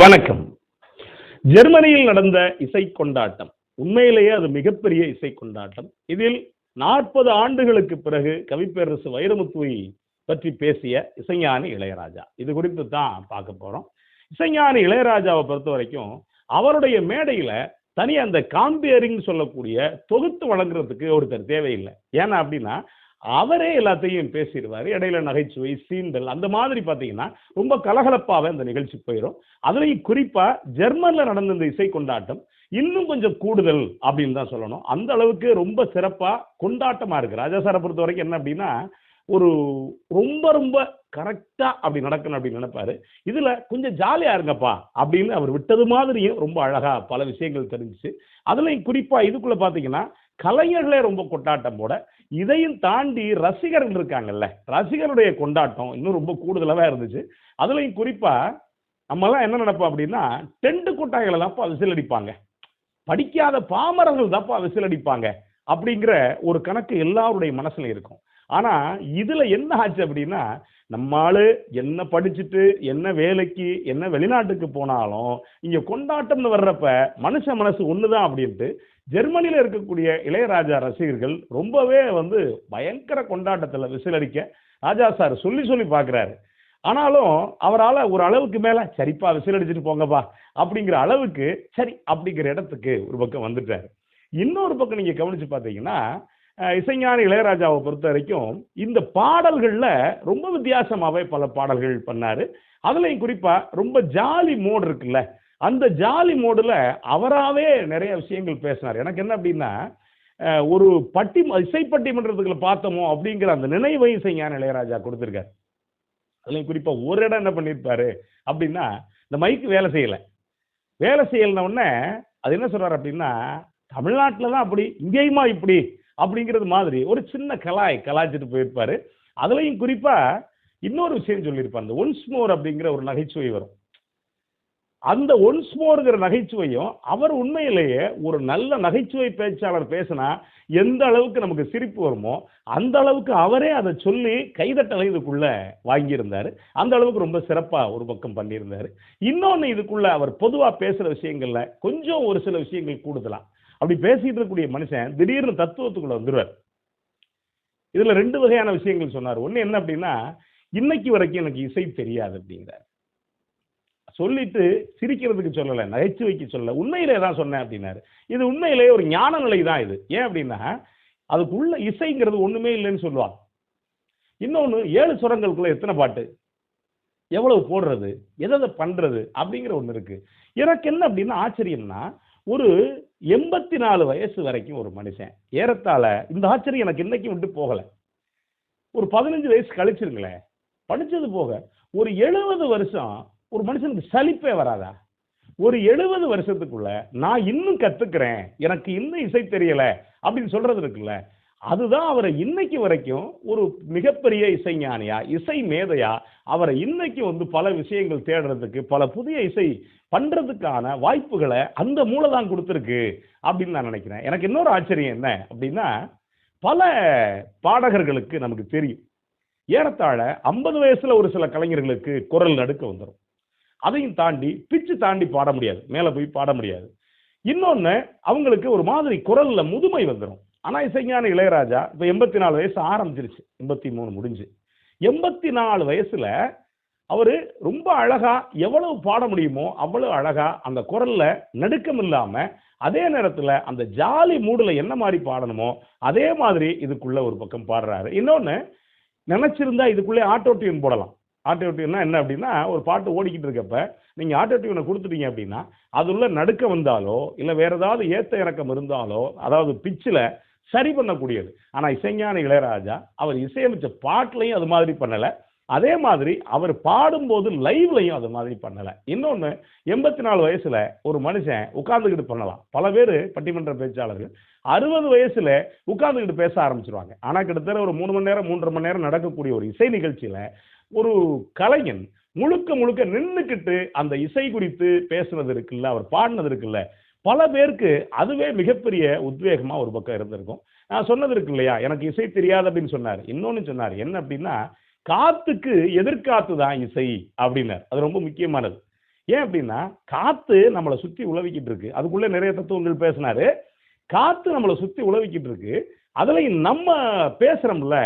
வணக்கம். ஜெர்மனியில் நடந்த இசை கொண்டாட்டம். உண்மையிலேயே அது மிகப்பெரிய இசை கொண்டாட்டம். இதில் 40 ஆண்டுகளுக்கு பிறகு கவிப்பேரரசு வைரமுத்துவை பற்றி பேசிய இசைஞானி இளையராஜா. இது குறித்து தான் பார்க்க போறோம். இசைஞானி இளையராஜாவை பொறுத்த வரைக்கும் அவருடைய மேடையில தனி அந்த காம்பியரிங் சொல்லக்கூடிய தொகுத்து வழங்குறதுக்கு ஒருத்தர் தேவையில்லை. ஏன்னா அப்படின்னா அவரே எல்லாத்தையும் பேசிடுவாரு. இடையில நகைச்சுவை, சீண்டல் அந்த மாதிரி பார்த்தீங்கன்னா ரொம்ப கலகலப்பாக இந்த நிகழ்ச்சி போயிடும். அதுலேயும் குறிப்பா ஜெர்மன்ல நடந்த இந்த இசை கொண்டாட்டம் இன்னும் கொஞ்சம் கூடுதல் அப்படின்னு தான் சொல்லணும். அந்த அளவுக்கு ரொம்ப சிறப்பா கொண்டாட்டமா இருக்கு. ராஜா சாரை பொறுத்த வரைக்கும் என்ன அப்படின்னா ஒரு ரொம்ப ரொம்ப கரெக்டா அப்படி நடக்கணும் அப்படின்னு நினைப்பாரு. இதுல கொஞ்சம் ஜாலியா இருங்கப்பா அப்படின்னு அவர் விட்டது மாதிரியும் ரொம்ப அழகா பல விஷயங்கள் தெரிஞ்சுச்சு. அதுலயும் குறிப்பா இதுக்குள்ள பாத்தீங்கன்னா கலைஞர்களே ரொம்ப கொண்டாட்டம் போட, இதையும் தாண்டி ரசிகர்கள் இருக்காங்கல்ல, ரசிகருடைய கொண்டாட்டம் இன்னும் ரொம்ப கூடுதலாக இருந்துச்சு. அதுலயும் குறிப்பா நம்ம எல்லாம் என்ன நினைப்போம் அப்படின்னா டென்ட் கொட்டாய்களை தான்ப்பா விசில் அடிப்பாங்க, படிக்காத பாமரர்கள் தான்ப்பா விசில் அடிப்பாங்க அப்படிங்கிற ஒரு கணக்கு எல்லாருடைய மனசுல இருக்கும். ஆனா இதுல என்ன ஆச்சு அப்படின்னா நம்மாளு என்ன படிச்சுட்டு என்ன வேலைக்கு என்ன வெளிநாட்டுக்கு போனாலும் இங்க கொண்டாட்டம்னு வர்றப்ப மனுஷ மனசு ஒண்ணுதான் அப்படின்ட்டு ஜெர்மனியில இருக்கக்கூடிய இளையராஜா ரசிகர்கள் ரொம்பவே பயங்கர கொண்டாட்டத்துல விசில் அடிக்க ராஜா சார் சொல்லி சொல்லி பாக்குறாரு. ஆனாலும் அவரால் ஒரு அளவுக்கு மேல சரிப்பா விசில் அடிச்சுட்டு போங்கப்பா அப்படிங்கிற அளவுக்கு சரி அப்படிங்கிற இடத்துக்கு ஒரு பக்கம் வந்துட்டாரு. இன்னொரு பக்கம் நீங்க கவனிச்சு பார்த்தீங்கன்னா இசைஞானி இளையராஜாவை பொறுத்த வரைக்கும் இந்த பாடல்கள்ல ரொம்ப வித்தியாசமாவே பல பாடல்கள் பண்ணாரு. அதுலயும் குறிப்பா ரொம்ப ஜாலி மோடு இருக்குல்ல, அந்த ஜாலி மோடுல அவராவே நிறைய விஷயங்கள் பேசினார். எனக்கு என்ன அப்படின்னா ஒரு இசை பட்டிமன்றத்துக்குள்ள பார்த்தோமோ அப்படிங்கிற அந்த நினைவை இசைஞானி இளையராஜா கொடுத்திருக்காரு. அதுலயும் குறிப்பா ஒரு இடம் என்ன பண்ணியிருப்பாரு அப்படின்னா இந்த மைக்கு வேலை செய்யல. வேலை செய்யலன உடனே அது என்ன சொல்றாரு அப்படின்னா தமிழ்நாட்டில் தான் அப்படி இங்கேயுமா இப்படி அப்படிங்கிறது மாதிரி ஒரு சின்ன கலாய்ச்சிட்டு போயிருப்பாரு. அதுலயும் குறிப்பா இன்னொரு விஷயம் சொல்லியிருப்பாரு. அந்த ஒன்ஸ் மோர் அப்படிங்கிற ஒரு நகைச்சுவை வரும். அந்த ஒன்ஸ் மோர்ங்கிற நகைச்சுவையும் அவர் உண்மையிலேயே ஒரு நல்ல நகைச்சுவை பேச்சாளர் பேசினா எந்த அளவுக்கு நமக்கு சிரிப்பு வருமோ அந்த அளவுக்கு அவரே அதை சொல்லி கைதட்டலை இதுக்குள்ள வாங்கியிருந்தாரு. அந்த அளவுக்கு ரொம்ப சிறப்பா ஒரு பக்கம் பண்ணியிருந்தாரு. இன்னொன்னு இதுக்குள்ள அவர் பொதுவா பேசுற விஷயங்கள்ல கொஞ்சம் ஒரு சில விஷயங்கள் கூடுதலாம். அப்படி பேசிட்டு இருக்கக்கூடிய மனுஷன் திடீர்னு தத்துவத்துக்குள்ள வந்துருவார். இதுல 2 வகையான விஷயங்கள் சொன்னார். ஒண்ணு என்ன அப்படின்னா இன்னைக்கு வரைக்கும் எனக்கு இசை தெரியாது அப்படிங்கிறார். சொல்லிட்டு சிரிக்கிறதுக்கு சொல்லல, நகைச்சுவைக்கு சொல்லல, உண்மையிலே தான் சொன்னேன் அப்படின்னாரு. இது உண்மையிலேயே ஒரு ஞான நிலை தான் இது. ஏன் அப்படின்னா அதுக்குள்ள இசைங்கிறது ஒண்ணுமே இல்லைன்னு சொல்லுவாங்க. இன்னொன்னு 7 சுரங்களுக்குள்ள எத்தனை பாட்டு, எவ்வளவு போடுறது, எதை பண்றது அப்படிங்கிற ஒண்ணு இருக்கு. எனக்கு என்ன அப்படின்னா ஆச்சரியம்னா ஒரு 84 வயசு வரைக்கும் ஒரு மனுஷன் ஏறத்தாழ இந்த ஆச்சரியம் எனக்கு இன்னைக்கும் விட்டு போகல. ஒரு 15 வயசு கழிச்சிருங்களேன், படிச்சது போக ஒரு 70 வருஷம் ஒரு மனுஷனுக்கு சலிப்பே வராதா? ஒரு 70 வருஷத்துக்குள்ள நான் இன்னும் கத்துக்கிறேன், எனக்கு இன்னும் இசை தெரியல அப்படின்னு சொல்றது இருக்குல்ல, அதுதான் அவரை இன்னைக்கு வரைக்கும் ஒரு மிகப்பெரிய இசைஞானியா, இசை மேதையா அவரை இன்னைக்கு பல விஷயங்கள் தேடுறதுக்கு, பல புதிய இசை பண்றதுக்கான வாய்ப்புகளை அந்த மூளைதான் கொடுத்துருக்கு அப்படின்னு நான் நினைக்கிறேன். எனக்கு இன்னொரு ஆச்சரியம் என்ன அப்படின்னா பல பாடகர்களுக்கு நமக்கு தெரியும் ஏறத்தாழ 50 வயசுல ஒரு சில கலைஞர்களுக்கு குரல் நடுக்க வந்துடும். அதையும் தாண்டி பிச்சு தாண்டி பாட முடியாது, மேல போய் பாட முடியாது. இன்னொன்னு அவங்களுக்கு ஒரு மாதிரி குரல்ல முதுமை வந்துடும். ஆனா இசைஞானி இளையராஜா இப்ப 84 வயசு ஆரம்பிச்சிருச்சு, 83 முடிஞ்சு 84 வயசுல அவரு ரொம்ப அழகா எவ்வளவு பாட முடியுமோ அவ்வளவு அழகா அந்த குரல்ல நடுக்கம் இல்லாம அதே நேரத்துல அந்த ஜாலி மூடுல என்ன மாதிரி பாடணுமோ அதே மாதிரி இதுக்குள்ள ஒரு பக்கம் பாடுறாரு. இன்னொன்னு நினைச்சிருந்தா இதுக்குள்ளே ஆட்டோ டியூன் போடலாம். ஆட்டோ டியூன்னா என்ன அப்படின்னா ஒரு பாட்டு ஓடிக்கிட்டு இருக்கப்ப நீங்க ஆட்டோ டியூனை கொடுத்துட்டீங்க அப்படின்னா அதுள்ள நடுக்கம் வந்தாலோ இல்ல வேற ஏதாவது ஏத்த இறக்கம் இருந்தாலோ அதாவது பிச்சில் சரி பண்ணக்கூடியது. ஆனா இசைஞானி இளையராஜா அவர் இசையமைச்ச பாட்டுலையும் அது மாதிரி பண்ணல, அதே மாதிரி அவர் பாடும்போது லைவ்லையும் அது மாதிரி பண்ணல. இன்னொன்னு 84 வயசுல ஒரு மனுஷன் உட்கார்ந்துக்கிட்டு பண்ணலாம். பல பேர் பட்டிமன்ற பேச்சாளர்கள் 60 வயசுல உட்கார்ந்துக்கிட்டு பேச ஆரம்பிச்சிருவாங்க. ஆனா கிட்டத்தட்ட ஒரு 3 மணி நேரம் 3.5 மணி நேரம் நடக்கக்கூடிய ஒரு இசை நிகழ்ச்சியில ஒரு கலைஞன் முழுக்க முழுக்க நின்றுக்கிட்டு அந்த இசை குறித்து பேசுனது இருக்குல்ல, அவர் பாடினது இருக்குல்ல, பல பேருக்கு அதுவே மிகப்பெரிய உத்வேகமா ஒரு பக்கம் இருந்திருக்கும். நான் சொன்னது இருக்கு இல்லையா, எனக்கு இசை தெரியாது அப்படின்னு சொன்னார். இன்னொன்னு சொன்னார் என்ன அப்படின்னா காத்துக்கு எதிர்காத்து தான் இசை அப்படின்னார். அது ரொம்ப முக்கியமானது. ஏன் அப்படின்னா காத்து நம்மளை சுத்தி உழவிக்கிட்டு இருக்கு. அதுக்குள்ள நிறைய தத்துவங்கள் பேசினாரு. காத்து நம்மளை சுத்தி உழவிக்கிட்டு இருக்கு. அதுலயும் நம்ம பேசுறோம்ல,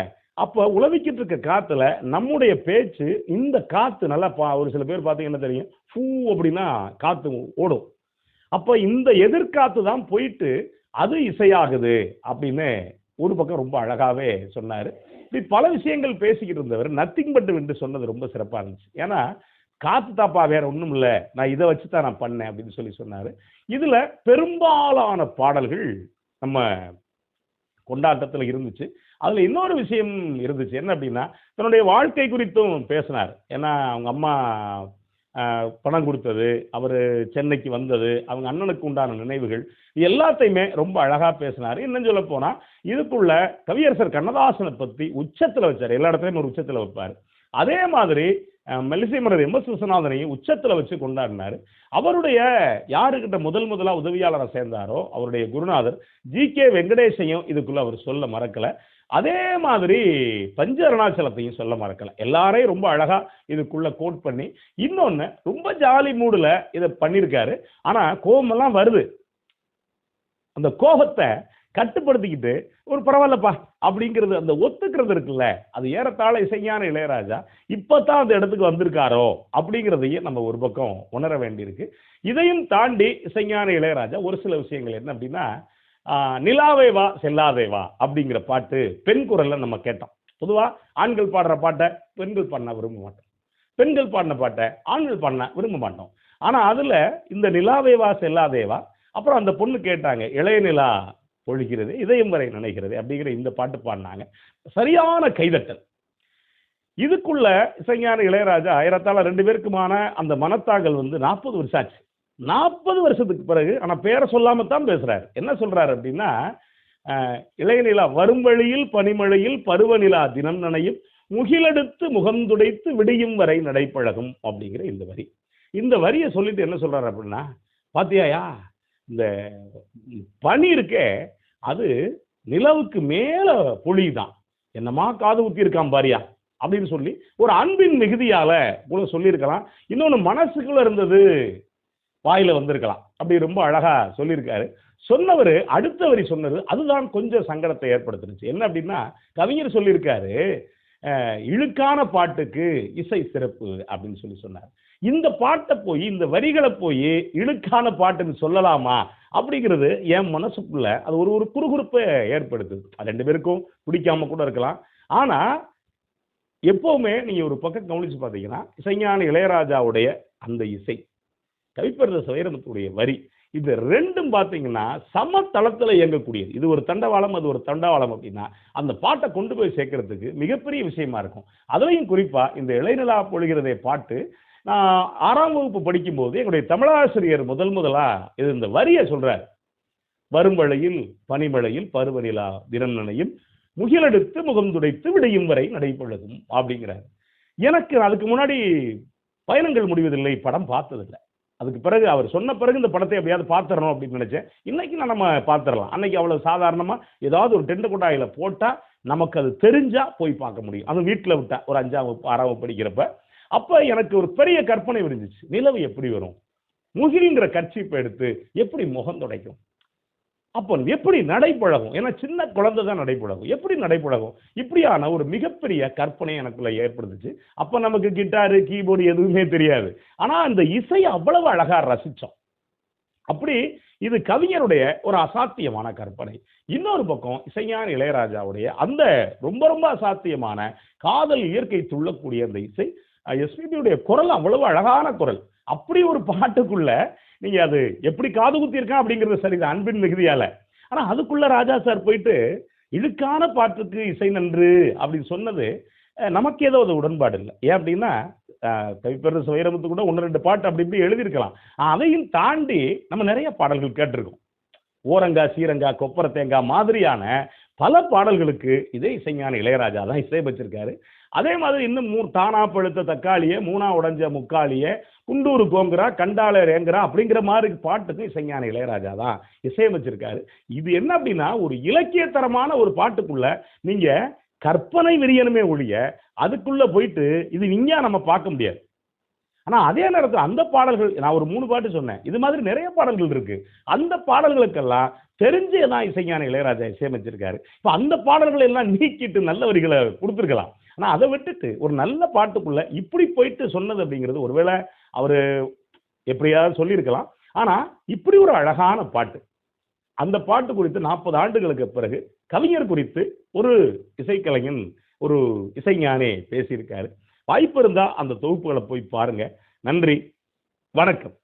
அப்ப உழவிக்கிட்டு இருக்க காத்துல நம்முடைய பேச்சு, இந்த காத்து நல்லா ஒரு சில பேர் பாத்தீங்கன்னா தெரியும், ஃபூ அப்படின்னா காத்து ஓடும். அப்ப இந்த எதிர்காத்து தான் போயிட்டு அது இசையாகுது அப்படின்னு ஒரு பக்கம் ரொம்ப அழகாவே சொன்னாரு. இப்படி பல விஷயங்கள் பேசிக்கிட்டு இருந்தவர் நத்திங் பட் என்று சொன்னது ரொம்ப சிறப்பா இருந்துச்சு. ஏன்னா காத்து தாப்பா வேற ஒண்ணும் இல்ல, நான் இதை வச்சுதான் நான் பண்ணேன் அப்படின்னு சொல்லி சொன்னாரு. இதுல பெரும்பாலான பாடல்கள் நம்ம கொண்டாட்டத்துல இருந்துச்சு. அதுல இன்னொரு விஷயம் இருந்துச்சு, என்ன அப்படின்னா தன்னுடைய வாழ்க்கை குறித்தும் பேசினார். ஏன்னா அவங்க அம்மா பணம் கொடுத்தது, அவர் சென்னைக்கு வந்தது, அவங்க அண்ணனுக்கு உண்டான நினைவுகள் எல்லாத்தையுமே ரொம்ப அழகா பேசினார். இன்னும் சொல்ல போனா இதுக்குள்ள கவியரசர் கண்ணதாசனை பத்தி உச்சத்துல வச்சார். எல்லா இடத்துலயும் ஒரு உச்சத்துல வைப்பார். அதே மாதிரி மெல்லிசை மன்னர் எம்.எஸ். விஸ்வநாதனையும் உச்சத்துல வச்சு கொண்டாடினார். அவருடைய யாருக்கிட்ட முதலா உதவியாளரை சேர்ந்தாரோ அவருடைய குருநாதர் ஜி.கே. வெங்கடேஷையும் இதுக்குள்ள அவர் சொல்ல மறக்கல. அதே மாதிரி பஞ்ச அருணாச்சலத்தையும் சொல்ல மறக்கல. எல்லாரையும் ரொம்ப அழகா இதுக்குள்ள கோட் பண்ணி, இன்னொன்னு ரொம்ப ஜாலி மூடுல இதை பண்ணியிருக்காரு. ஆனா கோபமெல்லாம் வருது. அந்த கோபத்தை கட்டுப்படுத்திக்கிட்டு ஒரு பரவாயில்லப்பா அப்படிங்கிறது, அந்த ஒத்துக்கிறது இருக்குல்ல, அது ஏறத்தாழ இசைஞான இளையராஜா இப்பதான் அந்த இடத்துக்கு வந்திருக்காரோ அப்படிங்கிறதையும் நம்ம ஒரு பக்கம் உணர வேண்டியிருக்கு. இதையும் தாண்டி இசைஞான இளையராஜா ஒரு சில விஷயங்கள் என்ன அப்படின்னா, நிலாவே வா செல்லாதே வா அப்படிங்கிற பாட்டு பெண் குரல்ல நம்ம கேட்டோம். பொதுவா ஆண்கள் பாடுற பாட்டை பெண்கள் பாடினா விரும்ப மாட்டோம், பெண்கள் பாடின பாட்டை ஆண்கள் பாடினா விரும்ப மாட்டோம். ஆனா அதுல இந்த நிலாவே வா செல்லாதே வா, அப்புறம் அந்த பொண்ணு கேட்டாங்க இளைய நிலா பொழிகிறது இதயம் வரை நினைக்கிறது அப்படிங்கிற இந்த பாட்டு பாடினாங்க. சரியான கைதட்டல். இதுக்குள்ள இசைஞான இளையராஜா ஏறத்தாழ 2 பேருக்குமான அந்த மனத்தாங்கல் 40 வருஷம் ஆச்சு. 40 வருஷத்துக்கு பிறகு ஆனா பேரை சொல்லாமத்தான் பேசுறாரு. என்ன சொல்றாரு அப்படின்னா, இளையநிலா வரும் வழியில் பனிமழையில் பருவநிலா தினம் நனையும் முகிலெடுத்து முகந்துடைத்து விடியும் வரை நடைப்பழகும் அப்படிங்கிற இந்த வரி. இந்த வரியை சொல்லிட்டு என்ன சொல்றாரு அப்படின்னா, பாத்தியாயா இந்த பனி இருக்கே அது நிலவுக்கு மேல பொழிதான், என்னமா காது ஊத்தி இருக்கான் பாரியா அப்படின்னு சொல்லி ஒரு அன்பின் மிகுதியால கூட சொல்லியிருக்கலாம். இன்னொன்னு மனசுக்குள்ள இருந்தது வாயில வந்திருக்கலாம். அப்படி ரொம்ப அழகா சொல்லியிருக்காரு. சொன்னவர் அடுத்த வரி சொன்னது அதுதான் கொஞ்சம் சங்கடத்தை ஏற்படுத்துச்சு. என்ன அப்படின்னா, கவிஞர் சொல்லியிருக்காரு இழுக்கான பாட்டுக்கு இசை சிறப்பு அப்படின்னு சொல்லி சொன்னார். இந்த பாட்டை போய் இந்த வரிகளை போய் இழுக்கான பாட்டுன்னு சொல்லலாமா அப்படிங்கிறது என் மனசுக்குள்ள அது ஒரு குறுகுறுப்பை ஏற்படுத்துது. 2 பேருக்கும் பிடிக்காம கூட இருக்கலாம். ஆனா எப்பவுமே நீங்க ஒரு பக்கம் கவனிச்சு பார்த்தீங்கன்னா, இசைஞான இளையராஜாவுடைய அந்த இசை, கவிப்பேரரசு வைரமுத்துடைய வரி, இது 2ம் பார்த்தீங்கன்னா சம தளத்துல இயங்கக்கூடியது. இது ஒரு தண்டவாளம், அது ஒரு தண்டவாளம் அப்படின்னா அந்த பாட்டை கொண்டு போய் சேர்க்கறதுக்கு மிகப்பெரிய விஷயமா இருக்கும். அதுலயும் குறிப்பா இந்த இளைநிலா பொழிகிறதே பாட்டு நான் 6ஆம் வகுப்பு படிக்கும்போது என்னுடைய தமிழாசிரியர் முதலா இது இந்த வரியை சொல்றார். வரும் வழியில் பனிமழையில் பருவநிலா தினம் நனையும் முகிலெடுத்து முகம் துடைத்து விடையும் வரை நடைபழகும் அப்படிங்கிறார். எனக்கு அதுக்கு முன்னாடி பயணங்கள் முடிவதில்லை படம் பார்த்ததில்லை. அதுக்கு பிறகு அவர் சொன்ன பிறகு இந்த படத்தை எப்படியாவது பார்த்துடணும் அப்படின்னு நினைச்சேன். இன்னைக்கு நம்ம பார்த்துடலாம். அன்னைக்கு அவ்வளவு சாதாரணமா ஏதாவது ஒரு டென்ட் கொட்டாயில போட்டா நமக்கு அது தெரிஞ்சா போய் பார்க்க முடியும். அது வீட்டில் விட்டா ஒரு 5ஆம் வகுப்பு 6ஆம் வகுப்பு படிக்கிறப்ப அப்ப எனக்கு ஒரு பெரிய கற்பனை விரிஞ்சிச்சு. நிலவு எப்படி வரும், முகில்ங்கிற கர்ச்சீப்பை எடுத்து எப்படி முகம் துடைக்கும், அப்போ எப்படி நடைபழகும், ஏன்னா சின்ன குழந்தை தான் நடைபழகும், எப்படி நடைபழகும், இப்படியான ஒரு மிகப்பெரிய கற்பனை எனக்குள்ள ஏற்படுத்துச்சு. அப்ப நமக்கு கிட்டாரு கீபோர்டு எதுவுமே தெரியாது. ஆனா அந்த இசையை அவ்வளவு அழகா ரசிச்சோம். அப்படி இது கவிஞருடைய ஒரு அசாத்தியமான கற்பனை. இன்னொரு பக்கம் இசைஞான இளையராஜாவுடைய அந்த ரொம்ப ரொம்ப அசாத்தியமான காதல் இயற்கை துள்ளக்கூடிய அந்த இசை, எஸ்பிபியுடைய குரல் அவ்வளவு அழகான குரல். அப்படி ஒரு பாட்டுக்குள்ள நீங்க அது எப்படி காது குத்தி இருக்கா அப்படிங்கிறது சரிதான் அன்பின் மிகுதியால. ஆனா அதுக்குள்ள ராஜா சார் போயிட்டு இழுக்கான பாட்டுக்கு இசை நன்று அப்படின்னு சொன்னது நமக்கு ஏதோ அது உடன்பாடு இல்லை. ஏன் அப்படின்னா கவிப்பேரரசு வைரமுத்து கூட 1-2 பாட்டு அப்படி இப்படி எழுதியிருக்கலாம். அதையும் தாண்டி நம்ம நிறைய பாடல்கள் கேட்டிருக்கோம். ஓரங்கா சீரங்கா கொப்பர தேங்காய் மாதிரியான பல பாடல்களுக்கு இதே இசைஞான இளையராஜா தான் இசையமைச்சிருக்காரு. அதே மாதிரி இன்னும் தானா பழுத்த தக்காளிய மூணா உடைஞ்ச முக்காளிய குண்டூரு கோங்குறா கண்டால ரேங்குறா அப்படிங்கிற மாதிரி பாட்டுக்கு இசைஞான இளையராஜா தான் இசையமைச்சிருக்காரு. இது என்ன அப்படின்னா ஒரு இலக்கியத்தரமான ஒரு பாட்டுக்குள்ள நீங்க கற்பனை விரியனுமே ஒழிய அதுக்குள்ள போயிட்டு இது விஞ்ஞானம் நம்ம பார்க்க முடியாது. ஆனா அதே நேரத்தில் அந்த பாடல்கள், நான் ஒரு 3 பாட்டு சொன்னேன், இது மாதிரி நிறைய பாடல்கள் இருக்கு. அந்த பாடல்களுக்கெல்லாம் தெரிஞ்சே தான் இசைஞானி இளையராஜா இசையமைச்சிருக்காரு. இப்ப அந்த பாடல்களை எல்லாம் நீக்கிட்டு நல்ல வரிகளை கொடுத்திருக்கலாம். ஆனா அதை விட்டுட்டு ஒரு நல்ல பாட்டுக்குள்ள இப்படி போயிட்டு சொன்னது அப்படிங்கிறது, ஒருவேளை அவரு எப்படியாவது சொல்லியிருக்கலாம். ஆனா இப்படி ஒரு அழகான பாட்டு, அந்த பாட்டு குறித்து 40 ஆண்டுகளுக்கு பிறகு கவிஞர் குறித்து ஒரு இசைக்கலைஞன், ஒரு இசைஞானி பேசியிருக்காரு. வாய்ப்பு இருந்தா அந்த தொகுப்புகளை போய் பாருங்க. நன்றி, வணக்கம்.